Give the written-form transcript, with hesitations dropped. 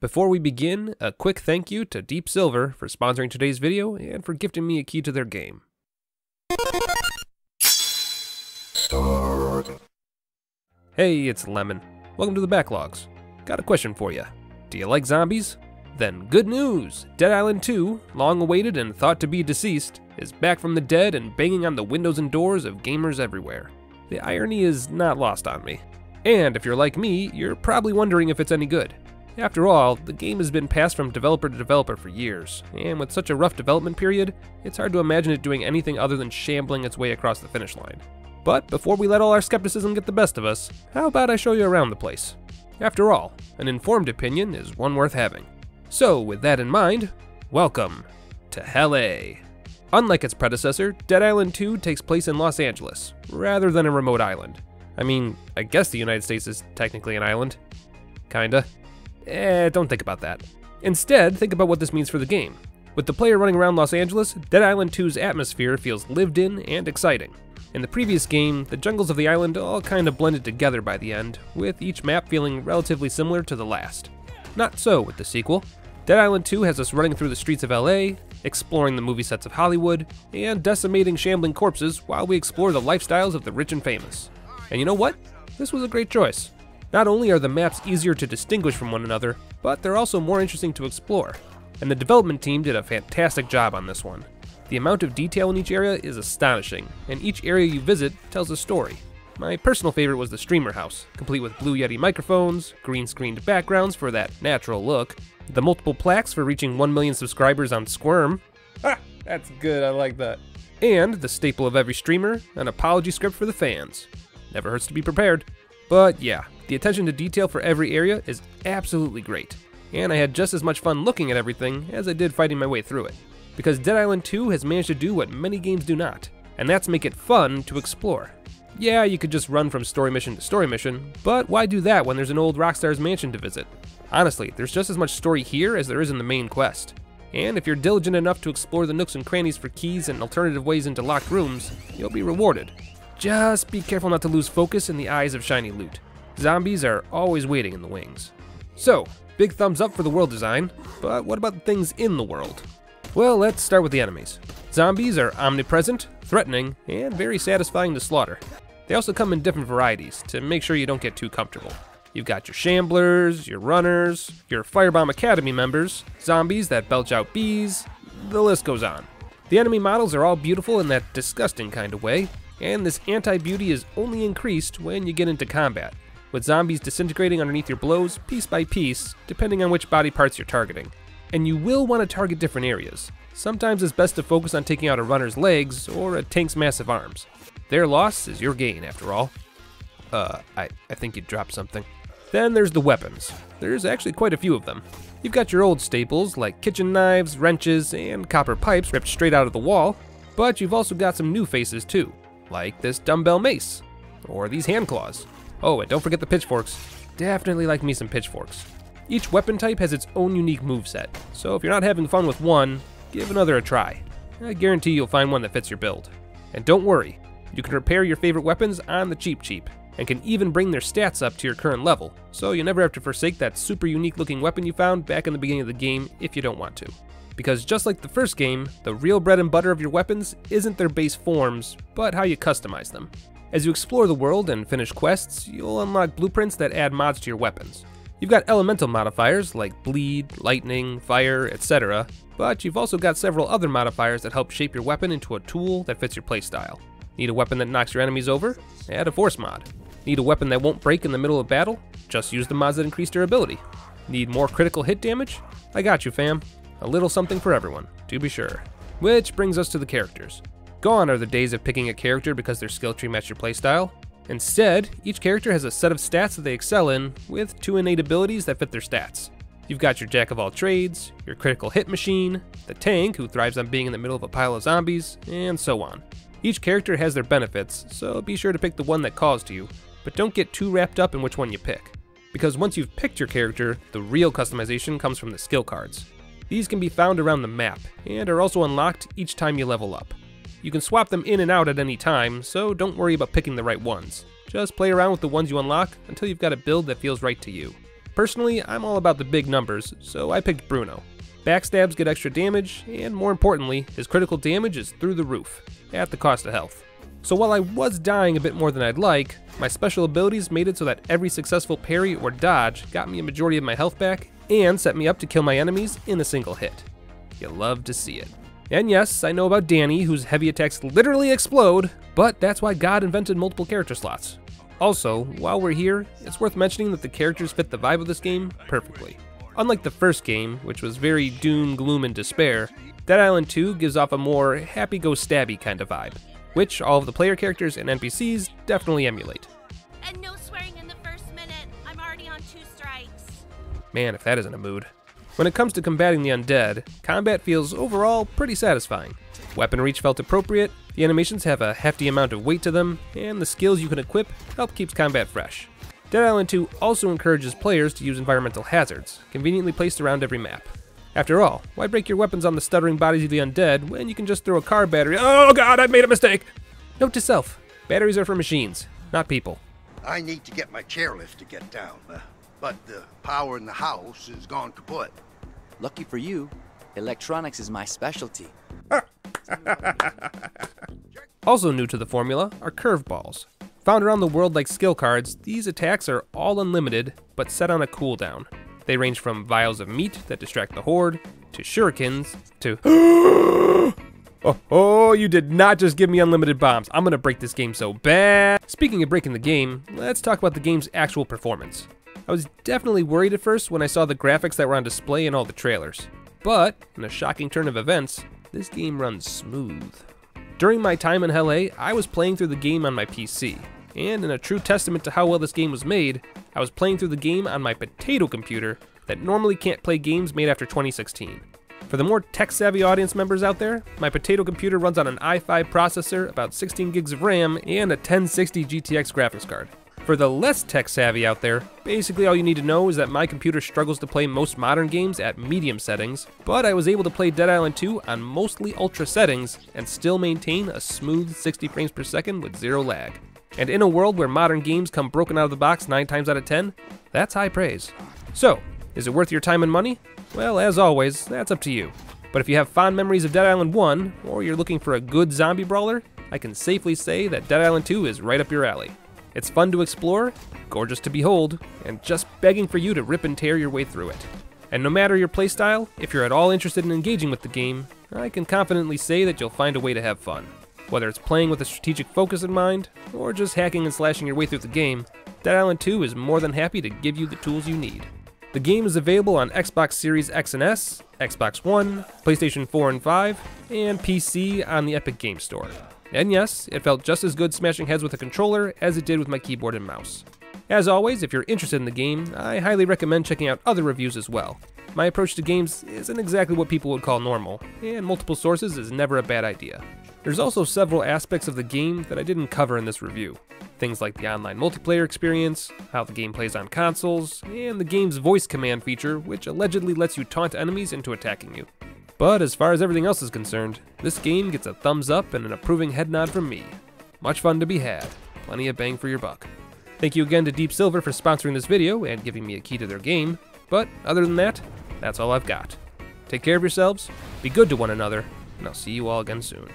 Before we begin, a quick thank you to Deep Silver for sponsoring today's video and for gifting me a key to their game. Hey, it's Lemon. Welcome to the Backlogs. Got a question for you. Do you like zombies? Then good news! Dead Island 2, long awaited and thought to be deceased, is back from the dead and banging on the windows and doors of gamers everywhere. The irony is not lost on me. And if you're like me, you're probably wondering if it's any good. After all, the game has been passed from developer to developer for years, and with such a rough development period, it's hard to imagine it doing anything other than shambling its way across the finish line. But before we let all our skepticism get the best of us, how about I show you around the place? After all, an informed opinion is one worth having. So with that in mind, welcome to Hell A. Unlike its predecessor, Dead Island 2 takes place in Los Angeles, rather than a remote island. I mean, I guess the United States is technically an island. Kinda. Don't think about that. Instead, think about what this means for the game. With the player running around Los Angeles, Dead Island 2's atmosphere feels lived in and exciting. In the previous game, the jungles of the island all kind of blended together by the end, with each map feeling relatively similar to the last. Not so with the sequel. Dead Island 2 has us running through the streets of LA, exploring the movie sets of Hollywood, and decimating shambling corpses while we explore the lifestyles of the rich and famous. And you know what? This was a great choice. Not only are the maps easier to distinguish from one another, but they're also more interesting to explore. And the development team did a fantastic job on this one. The amount of detail in each area is astonishing, and each area you visit tells a story. My personal favorite was the streamer house, complete with Blue Yeti microphones, green screened backgrounds for that natural look, the multiple plaques for reaching 1 million subscribers on Squirm. Ah, that's good, I like that. And the staple of every streamer, an apology script for the fans. Never hurts to be prepared. But yeah, the attention to detail for every area is absolutely great. And I had just as much fun looking at everything as I did fighting my way through it. Because Dead Island 2 has managed to do what many games do not, and that's make it fun to explore. Yeah, you could just run from story mission to story mission, but why do that when there's an old Rockstar's mansion to visit? Honestly, there's just as much story here as there is in the main quest. And if you're diligent enough to explore the nooks and crannies for keys and alternative ways into locked rooms, you'll be rewarded. Just be careful not to lose focus in the eyes of shiny loot. Zombies are always waiting in the wings. So, big thumbs up for the world design, but what about the things in the world? Well, let's start with the enemies. Zombies are omnipresent, threatening, and very satisfying to slaughter. They also come in different varieties to make sure you don't get too comfortable. You've got your shamblers, your runners, your Firebomb Academy members, zombies that belch out bees, the list goes on. The enemy models are all beautiful in that disgusting kind of way, and this anti-beauty is only increased when you get into combat, with zombies disintegrating underneath your blows piece by piece, depending on which body parts you're targeting. And you will want to target different areas. Sometimes it's best to focus on taking out a runner's legs or a tank's massive arms. Their loss is your gain, after all. I think you dropped something. Then there's the weapons. There's actually quite a few of them. You've got your old staples like kitchen knives, wrenches, and copper pipes ripped straight out of the wall, but you've also got some new faces too, like this dumbbell mace, or these hand claws. Oh, and don't forget the pitchforks. Definitely like me some pitchforks. Each weapon type has its own unique moveset, so if you're not having fun with one, give another a try. I guarantee you'll find one that fits your build. And don't worry, you can repair your favorite weapons on the cheap, and can even bring their stats up to your current level, so you never have to forsake that super unique looking weapon you found back in the beginning of the game if you don't want to. Because just like the first game, the real bread and butter of your weapons isn't their base forms, but how you customize them. As you explore the world and finish quests, you'll unlock blueprints that add mods to your weapons. You've got elemental modifiers like bleed, lightning, fire, etc., but you've also got several other modifiers that help shape your weapon into a tool that fits your playstyle. Need a weapon that knocks your enemies over? Add a force mod. Need a weapon that won't break in the middle of battle? Just use the mods that increase durability. Need more critical hit damage? I got you, fam. A little something for everyone, to be sure. Which brings us to the characters. Gone are the days of picking a character because their skill tree matched your playstyle. Instead, each character has a set of stats that they excel in, with 2 innate abilities that fit their stats. You've got your jack of all trades, your critical hit machine, the tank who thrives on being in the middle of a pile of zombies, and so on. Each character has their benefits, so be sure to pick the one that calls to you, but don't get too wrapped up in which one you pick. Because once you've picked your character, the real customization comes from the skill cards. These can be found around the map, and are also unlocked each time you level up. You can swap them in and out at any time, so don't worry about picking the right ones. Just play around with the ones you unlock until you've got a build that feels right to you. Personally, I'm all about the big numbers, so I picked Bruno. Backstabs get extra damage, and more importantly, his critical damage is through the roof, at the cost of health. So while I was dying a bit more than I'd like, my special abilities made it so that every successful parry or dodge got me a majority of my health back, and set me up to kill my enemies in a single hit. You love to see it. And yes, I know about Danny, whose heavy attacks literally explode, but that's why God invented multiple character slots. Also, while we're here, it's worth mentioning that the characters fit the vibe of this game perfectly. Unlike the first game, which was very doom, gloom, and despair, Dead Island 2 gives off a more happy-go-stabby kind of vibe, which all of the player characters and NPCs definitely emulate. And no swearing in the first minute. I'm already on 2 strikes. Man, if that isn't a mood. When it comes to combating the undead, combat feels overall pretty satisfying. Weapon reach felt appropriate, the animations have a hefty amount of weight to them, and the skills you can equip help keep combat fresh. Dead Island 2 also encourages players to use environmental hazards, conveniently placed around every map. After all, why break your weapons on the stuttering bodies of the undead when you can just throw a car battery— oh god, I made a mistake! Note to self, batteries are for machines, not people. I need to get my chairlift to get down, but the power in the house is gone kaput. Lucky for you, electronics is my specialty. Also new to the formula are curveballs. Found around the world like skill cards, these attacks are all unlimited, but set on a cooldown. They range from vials of meat that distract the horde, to shurikens, to oh, you did not just give me unlimited bombs. I'm gonna break this game so bad. Speaking of breaking the game, let's talk about the game's actual performance. I was definitely worried at first when I saw the graphics that were on display in all the trailers. But, in a shocking turn of events, this game runs smooth. During my time in LA, I was playing through the game on my PC, and in a true testament to how well this game was made, I was playing through the game on my potato computer that normally can't play games made after 2016. For the more tech-savvy audience members out there, my potato computer runs on an i5 processor, about 16 gigs of RAM, and a 1060 GTX graphics card. For the less tech-savvy out there, basically all you need to know is that my computer struggles to play most modern games at medium settings, but I was able to play Dead Island 2 on mostly ultra settings and still maintain a smooth 60 frames per second with zero lag. And in a world where modern games come broken out of the box 9 times out of 10, that's high praise. So, is it worth your time and money? Well, as always, that's up to you. But if you have fond memories of Dead Island 1, or you're looking for a good zombie brawler, I can safely say that Dead Island 2 is right up your alley. It's fun to explore, gorgeous to behold, and just begging for you to rip and tear your way through it. And no matter your playstyle, if you're at all interested in engaging with the game, I can confidently say that you'll find a way to have fun. Whether it's playing with a strategic focus in mind, or just hacking and slashing your way through the game, Dead Island 2 is more than happy to give you the tools you need. The game is available on Xbox Series X and S, Xbox One, PlayStation 4 and 5, and PC on the Epic Games Store. And yes, it felt just as good smashing heads with a controller as it did with my keyboard and mouse. As always, if you're interested in the game, I highly recommend checking out other reviews as well. My approach to games isn't exactly what people would call normal, and multiple sources is never a bad idea. There's also several aspects of the game that I didn't cover in this review. Things like the online multiplayer experience, how the game plays on consoles, and the game's voice command feature, which allegedly lets you taunt enemies into attacking you. But as far as everything else is concerned, this game gets a thumbs up and an approving head nod from me. Much fun to be had, plenty of bang for your buck. Thank you again to Deep Silver for sponsoring this video and giving me a key to their game, but other than that, that's all I've got. Take care of yourselves, be good to one another, and I'll see you all again soon.